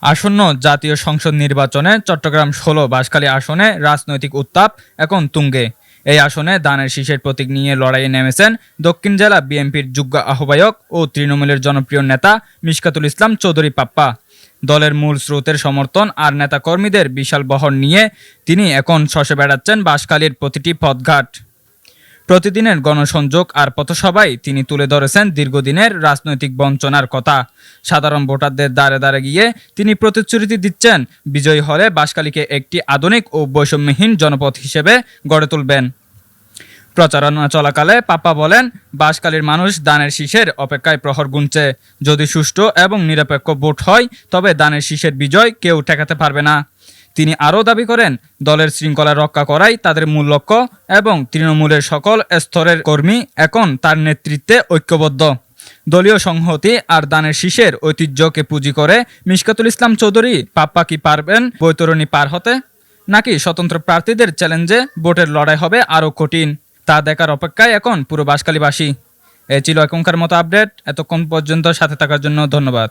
আসন্ন জাতীয় সংসদ নির্বাচনে চট্টগ্রাম ১৬ বাঁশখালী আসনে রাজনৈতিক উত্তাপ এখন তুঙ্গে। এই আসনে ধানের শীষের প্রতীক নিয়ে লড়াইয়ে নেমেছেন দক্ষিণ জেলা বিএনপির যুগ্ম আহ্বায়ক ও তৃণমূলের জনপ্রিয় নেতা মিশকাতুল ইসলাম চৌধুরী পাপ্পা। দলের মূল স্রোতের সমর্থন আর নেতাকর্মীদের বিশাল বহর নিয়ে তিনি এখন শশে বেড়াচ্ছেন বাঁশখালীর প্রতিটি পথঘাট। প্রতিদিনের গণসংযোগ আর পথসভায় তিনি তুলে ধরেছেন দীর্ঘদিনের রাজনৈতিক বঞ্চনার কথা। সাধারণ ভোটারদের দ্বারে দ্বারে গিয়ে তিনি প্রতিশ্রুতি দিচ্ছেন বিজয়ী হলে বাঁশখালীকে একটি আধুনিক ও বৈষম্যহীন জনপদ হিসেবে গড়ে তুলবেন। প্রচারণা চলাকালে পাপ্পা বলেন, বাঁশখালীর মানুষ ধানের শীষের অপেক্ষায় প্রহর গুনছে। যদি সুষ্ঠু এবং নিরপেক্ষ ভোট হয় তবে ধানের শীষের বিজয় কেউ ঠেকাতে পারবে না। তিনি আরও দাবি করেন, দলের শৃঙ্খলা রক্ষা করাই তাদের মূল লক্ষ্য এবং তৃণমূলের সকল স্তরের কর্মী এখন তার নেতৃত্বে ঐক্যবদ্ধ। দলীয় সংহতি আর ধানের শীষের ঐতিহ্যকে পুঁজি করে মিশকাতুল ইসলাম চৌধুরী পাপ্পা কি পারবেন বৈতরণী পার হতে, নাকি স্বতন্ত্র প্রার্থীদের চ্যালেঞ্জে ভোটের লড়াই হবে আরও কঠিন, তা দেখার অপেক্ষায় এখন পুরো বাঁশখালীবাসী। এ ছিল এখনকার মতো আপডেট। এতক্ষণ পর্যন্ত সাথে থাকার জন্য ধন্যবাদ।